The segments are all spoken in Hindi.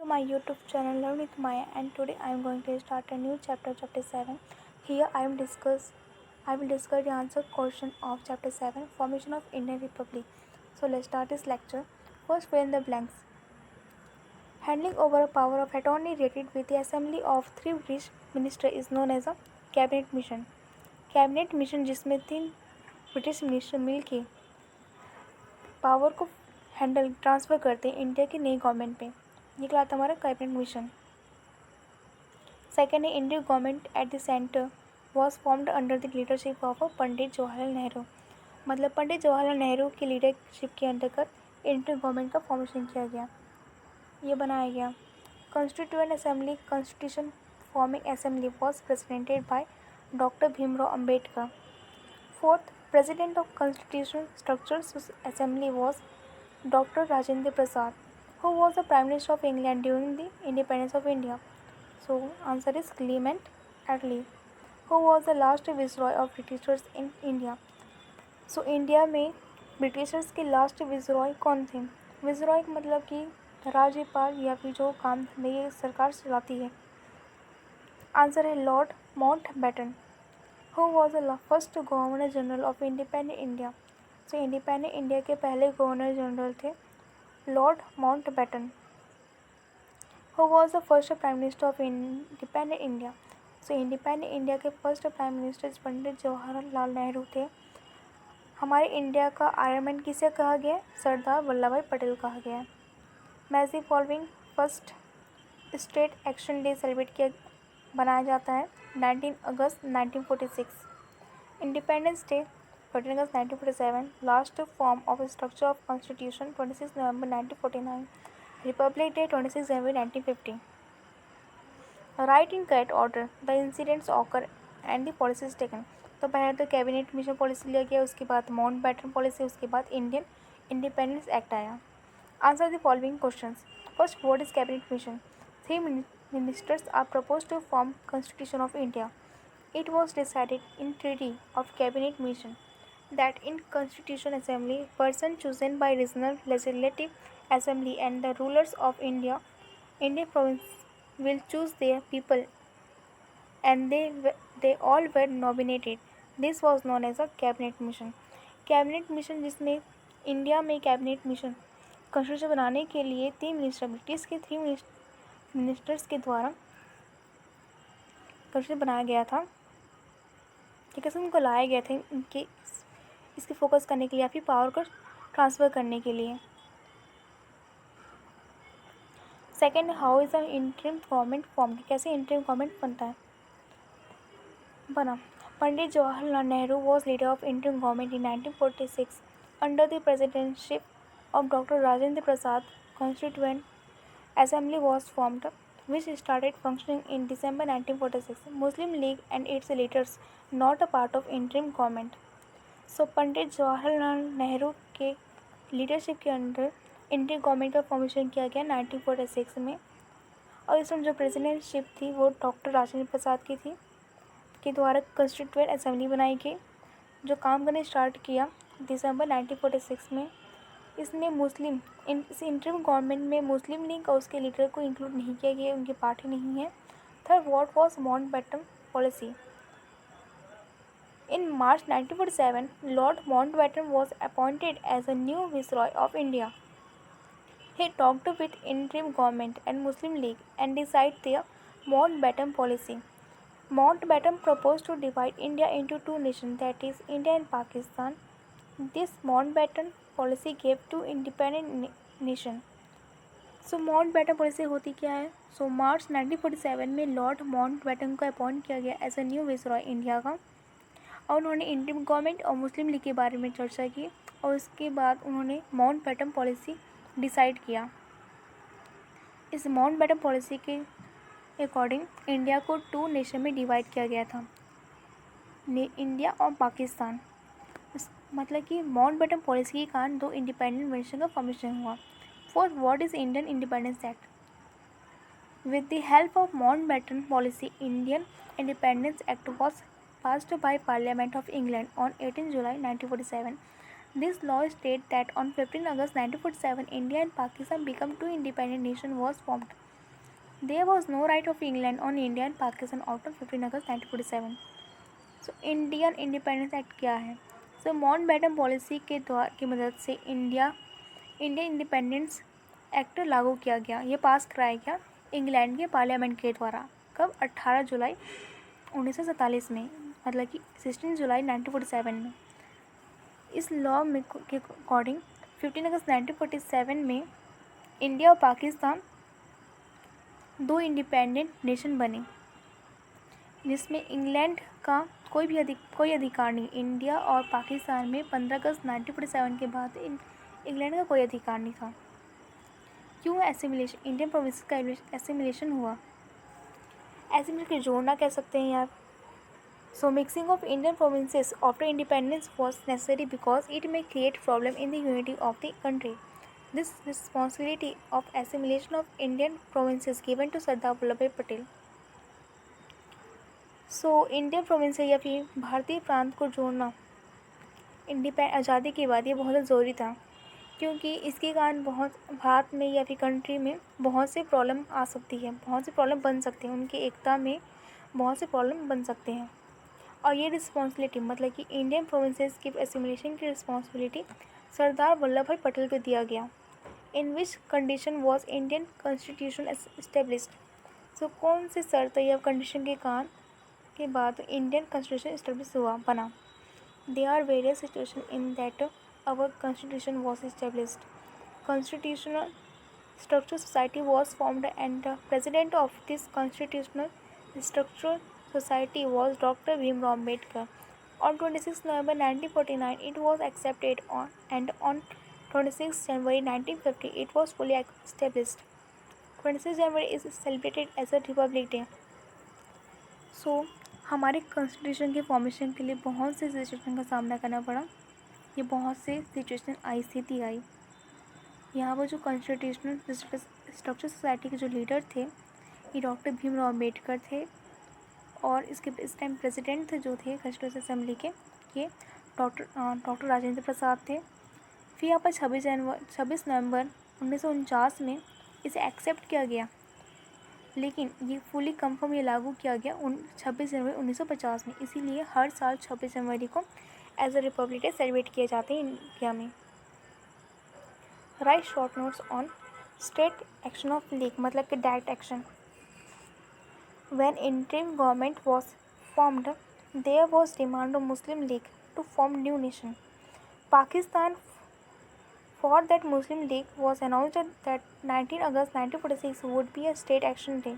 my YouTube channel Learn with Maya, and today I am going to start a new chapter, chapter 7. Here I will discuss the answer question of chapter 7, Formation of Indian Republic. So let's start this lecture. First, fill in the blanks. Handling over a power of attorney related with the assembly of 3 British ministers is known as a cabinet mission. Cabinet mission जिसमें 3 ब्रिटिश मिनिस्टर मिलके पावर को हैंडल ट्रांसफ़र करते हैं इंडिया की नई गवर्नमेंट पे, ये कहलाता हमारा कैबिनेट मिशन. सेकेंड है Indian government at the centre was formed under the leadership of Pandit Jawaharlal Nehru. मतलब पंडित जवाहरलाल नेहरू की लीडरशिप के अंतर्गत इंडियन गवर्नमेंट का फॉर्मेशन किया गया, ये बनाया गया. Constituent assembly constitution forming assembly was presidented by doctor Bhimrao Ambedkar. Fourth, president of constitution structures assembly was doctor Rajendra Prasad, who was the Prime Minister of England during the independence of India. So answer is Clement Attlee. Who was the last viceroy of Britishers in India? So India में ब्रिटिशर्स के लास्ट विसरॉय कौन थे? विसरॉय मतलब कि राज्यपाल या फिर जो काम ये सरकार चलाती है. आंसर है Lord Mountbatten. Who was the first governor general of independent India? So independent India के पहले गवर्नर जनरल थे Lord Mountbatten. Who was the first prime minister of independent India? So independent India के फर्स्ट प्राइम मिनिस्टर पंडित जवाहरलाल नेहरू थे. हमारे इंडिया का आयरन मैन किसे कहा गया है? सरदार वल्लभ भाई पटेल कहा गया है. Match the following first state action day celebrate किया बनाया जाता है 19 अगस्त 1946. Independence day 14 August 1947. Last form of structure of constitution 26 November 1949. Republic day 26 January 1950. Right in correct order the incidents occur and the policies taken. तो पहले तो कैबिनेट मिशन पॉलिसी लिया गया, उसके बाद माउंटबेटन पॉलिसी, उसके बाद इंडियन इंडिपेंडेंस एक्ट आया. Answer the following questions. First, what is cabinet mission? 3 ministers are proposed to form Constitution of India. It was decided in Treaty of Cabinet Mission that in Constitution Assembly, person chosen by regional legislative assembly and the rulers of Indian province will choose their people, and they all were nominated. This was known as a cabinet mission. Cabinet mission जिसमें इंडिया में कैबिनेट मिशन कॉन्स्टिट्यूशन बनाने के लिए 3 मिनिस्टर ब्रिटिश के 3 मिनिस्टर्स के द्वारा कॉन्स्टिट्यूशन बनाया गया था. ठीक है, उनको लाया गया था इनके इसके फोकस करने के लिए या फिर पावर को ट्रांसफ़र करने के लिए. Second, how is the interim government form? कैसे इंटरिम गवर्नमेंट बनता है बना? Pandit Jawaharlal Nehru was leader of interim government in 1946 under the presidentship of doctor Rajendra Prasad. Constituent Assembly was formed, which started functioning in December 1946. Muslim League and its leaders not a part of interim government. So पंडित जवाहरलाल नेहरू के लीडरशिप के अंडर इंडियन गवर्नमेंट का फॉर्मेशन किया गया 1946 में, और इसमें जो प्रेसिडेंटशिप थी वो डॉक्टर राजेंद्र प्रसाद की थी, के द्वारा कॉन्स्टिट्यूएंट असेंबली बनाई गई जो काम करने स्टार्ट किया दिसंबर 1946 में. इसमें इस इंटरिम गवर्नमेंट में मुस्लिम लीग और उसके लीडर को इंक्लूड नहीं किया गया, उनकी पार्टी नहीं है. Third, what was Mountbatten policy? In March 1947 Lord Mountbatten was appointed as a new viceroy of India. He talked with interim government and Muslim League and decide their Mountbatten policy. Mountbatten proposed to divide India into 2 nations, that is India and Pakistan. This Mountbatten policy gave to independent nation. So Mountbatten policy होती क्या है? सो मार्च 1947 में लॉर्ड माउंटबेटन को अपॉइंट किया गया एज अ न्यू विसरॉय इंडिया का, और उन्होंने इंडियन गवर्नमेंट और मुस्लिम लीग के बारे में चर्चा की, और उसके बाद उन्होंने माउंटबेटन पॉलिसी डिसाइड किया. इस माउंटबेटन पॉलिसी के अकॉर्डिंग इंडिया को 2 नेशन में डिवाइड किया गया था, इंडिया और पाकिस्तान. मतलब कि माउंटबेटन पॉलिसी के कारण 2 इंडिपेंडेंट नेशन का फॉर्मेशन हुआ. Fourth, what is Indian independence act? With the help of Mountbatten policy, Indian independence act was passed by Parliament of England on 18 July 1947. This law states that on 15 August 1947, India and Pakistan become 2 independent nations was formed. There was no right of England on India and Pakistan after 15 August 1947. So Indian independence act क्या है? सो माउंटबेटन पॉलिसी की मदद से इंडियन इंडिपेंडेंस एक्ट लागू किया गया। ये पास कराया गया इंग्लैंड के पार्लियामेंट के द्वारा। कब? 18 जुलाई 1947 में, मतलब कि 16 जुलाई 1947 में। इस लॉ में के अकॉर्डिंग 15 अगस्त 1947 में इंडिया और पाकिस्तान दो इंडिपेंडेंट नेशन बने, जिसमें इंग्लैंड का कोई अधिकार नहीं। इंडिया और पाकिस्तान में 15 अगस्त 1947 के बाद इंग्लैंड का कोई अधिकार नहीं था। क्यों एसिमिलेशन, इंडियन प्रोविंस का एसिमिलेशन हुआ? एसिमिलेशन के जोड़ना कह सकते हैं यार। So mixing of Indian provinces after independence was necessary because it may create problem in the unity of the country. This responsibility of assimilation of Indian provinces given to Sardar Vallabh Bhai Patel. So Indian province या फिर भारतीय प्रांत को जोड़ना आज़ादी के बाद ये बहुत ज़रूरी था, क्योंकि इसके कारण बहुत भारत में या फिर कंट्री में बहुत से प्रॉब्लम आ सकती है, बहुत से प्रॉब्लम बन सकते हैं, उनकी एकता में बहुत से प्रॉब्लम बन सकते हैं। और ये रिस्पॉन्सिबिलिटी मतलब कि इंडियन प्रोविंसेस की एसिमिलेशन की रिस्पॉन्सिबिलिटी सरदार वल्लभ भाई पटेल को दिया गया। In which condition was Indian constitution established. So कौन से शर्त या कंडीशन के बाद इंडियन कॉन्स्टिट्यूशन एस्टेब्लिश बना? There are various situations in that our constitution was established. Constitutional Structure Society was formed and the president of this Constitutional Structure Society was Dr. Bhimrao Ambedkar. On 26 November 1949 it was accepted and on 26 January 1950 it was fully established. 26 January is celebrated as a Republic Day. So हमारे कॉन्स्टिट्यूशन के फॉर्मेशन के लिए बहुत से सिचुएशन का सामना करना पड़ा। ये बहुत से सिचुएशन स्थिति आई। यहाँ पर जो कॉन्स्टिट्यूशनल स्ट्रक्चर सोसाइटी के जो लीडर थे ये डॉक्टर भीमराव अम्बेडकर थे, और इसके इस टाइम प्रेसिडेंट थे जो थे कॉन्स्टिट्यूशन असेंबली के, ये डॉक्टर राजेंद्र प्रसाद थे। फिर यहाँ पर 26 नवंबर 1949 में इसे एक्सेप्ट किया गया, लेकिन ये फुली कंफर्म ये लागू किया गया 26 जनवरी 1950 में। इसीलिए हर साल 26 जनवरी को as a republic day celebrate किए जाते हैं इंडिया में। Write short notes on state action of league, मतलब कि direct action. When interim government was formed there was demand of Muslim League to form new nation Pakistan. For that, Muslim League was announced that 19 August 1946 would be a state action day.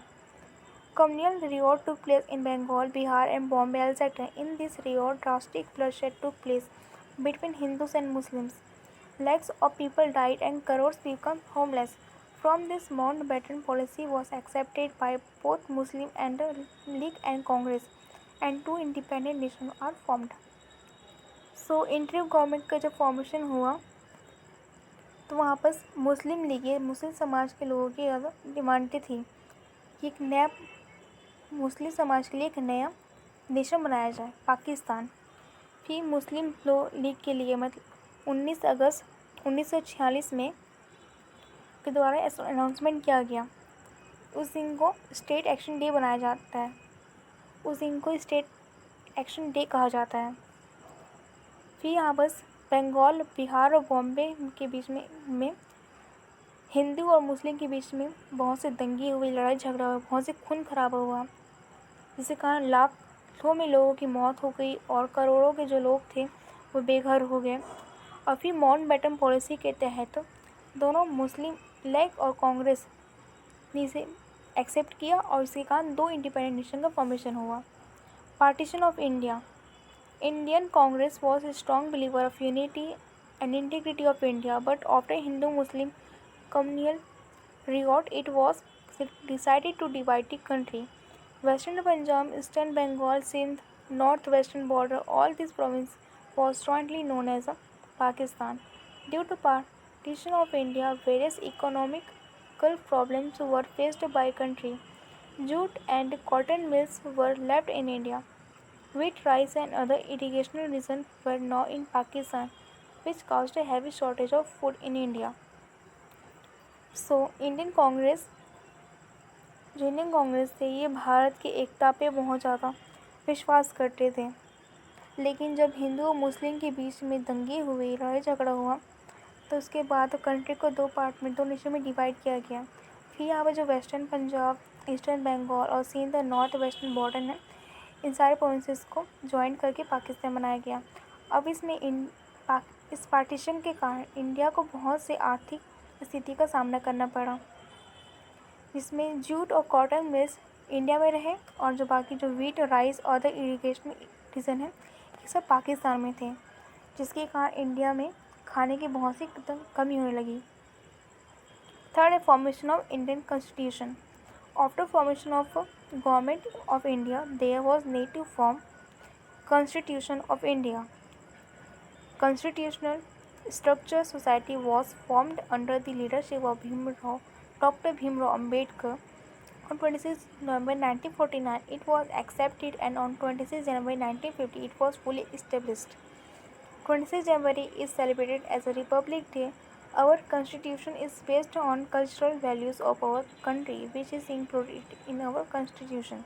Communal riot took place in Bengal, Bihar and Bombay, etc. In this riot, drastic bloodshed took place between Hindus and Muslims. Lakhs of people died and crores became homeless. From this, Mountbatten policy was accepted by both Muslim and League and Congress, and two independent nations are formed. So, interim government का जब formation हुआ तो वहाँ पर मुस्लिम लीग, मुस्लिम समाज के लोगों की ज़्यादा डिमांडें थी कि एक नया मुस्लिम समाज के लिए एक नया नेशन बनाया जाए पाकिस्तान। फिर मुस्लिम लीग के लिए मतलब 19 अगस्त 1946 में के द्वारा अनाउंसमेंट किया गया। उस दिन को स्टेट एक्शन डे बनाया जाता है, उस दिन को स्टेट एक्शन डे कहा जाता है। फिर यहाँ बस बंगाल, बिहार और बॉम्बे के बीच में हिंदू और मुस्लिम के बीच में बहुत से दंगे हुए, लड़ाई झगड़ा हुआ, बहुत से खून खराबा हुआ, जिसके कारण लाखों में लोगों की मौत हो गई और करोड़ों के जो लोग थे वो बेघर हो गए। और फिर माउंटबेटन पॉलिसी के तहत दोनों मुस्लिम लीग और कांग्रेस ने इसे एक्सेप्ट किया और इसके कारण दो इंडिपेंडेंट नेशन का फॉर्मेशन हुआ। Partition of India. Indian Congress was a strong believer of unity and integrity of India, but after Hindu-Muslim communal riot, it was decided to divide the country. Western Punjab, Eastern Bengal, Sindh, northwestern border, all these provinces was jointly known as Pakistan. Due to partition of India, various economical problems were faced by country. Jute and cotton mills were left in India. Wheat, rice and other irrigational regions were now in Pakistan, which caused a heavy shortage of food in India. So, Indian Congress जो इंडियन कांग्रेस थे ये भारत की एकता पे बहुत ज़्यादा विश्वास करते थे। लेकिन जब हिंदू और मुस्लिम के बीच में दंगे हुए, लड़ाई झगड़ा हुआ, तो उसके बाद कंट्री को दो पार्ट में, दो नेशन में डिवाइड किया गया। फिर यहाँ पर जो वेस्टर्न पंजाब, ईस्टर्न बंगाल और सिंध नॉर्थ वेस्टर्न बॉर्डर है, इन सारे प्रोविंसेस को ज्वाइन करके पाकिस्तान बनाया गया। अब इसमें इस पार्टीशन के कारण इंडिया को बहुत से आर्थिक स्थिति का सामना करना पड़ा, जिसमें जूट और कॉटन मिल्स इंडिया में रहे और जो बाकी जो व्हीट, राइस और अदर इरिगेशन रीजन है, ये सब पाकिस्तान में थे, जिसके कारण इंडिया में खाने की बहुत सी कमी होने लगी। थर्ड है formation of Indian constitution. After formation of government of India there was need to form constitution of India. Constitutional Structure Society was formed under the leadership of Dr. Bhimrao Ambedkar. On 26 November 1949, it was accepted, and on 26 January 1950, it was fully established. 26 January is celebrated as a Republic Day. Our Constitution is based on cultural values of our country, which is included in our Constitution.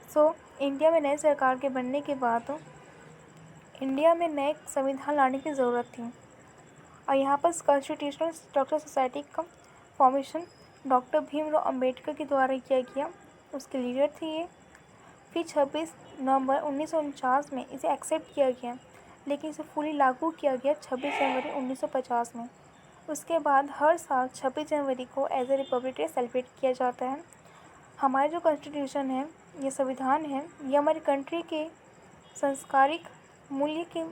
So, India में नए सरकार के बनने के बाद इंडिया में नए संविधान लाने की ज़रूरत थी, और यहाँ पर कॉन्स्टिट्यूशनल स्ट्रक्चर सोसाइटी का फॉर्मेशन डॉक्टर भीमराव अंबेडकर के द्वारा किया गया। उसके लीडर थे ये। फिर 26 नवंबर 1949 में इसे एक्सेप्ट किया गया, लेकिन इसे फुली लागू किया गया 26 जनवरी 1950 में। उसके बाद हर साल 26 जनवरी को as a republic day celebrate किया जाता है। हमारे जो कॉन्स्टिट्यूशन है, ये संविधान है, ये हमारी कंट्री के संस्कारिक मूल्य के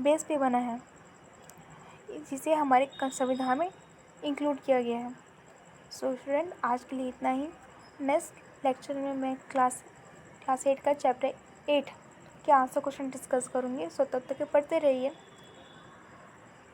बेस पे बना है, जिसे हमारे संविधान में इंक्लूड किया गया है। सो स्टूडेंट, आज के लिए इतना ही। नेक्स्ट लेक्चर में मैं क्लास 8 का चैप्टर 8 के आंसर क्वेश्चन डिस्कस करूँगी। सो तब तक के पढ़ते रहिए।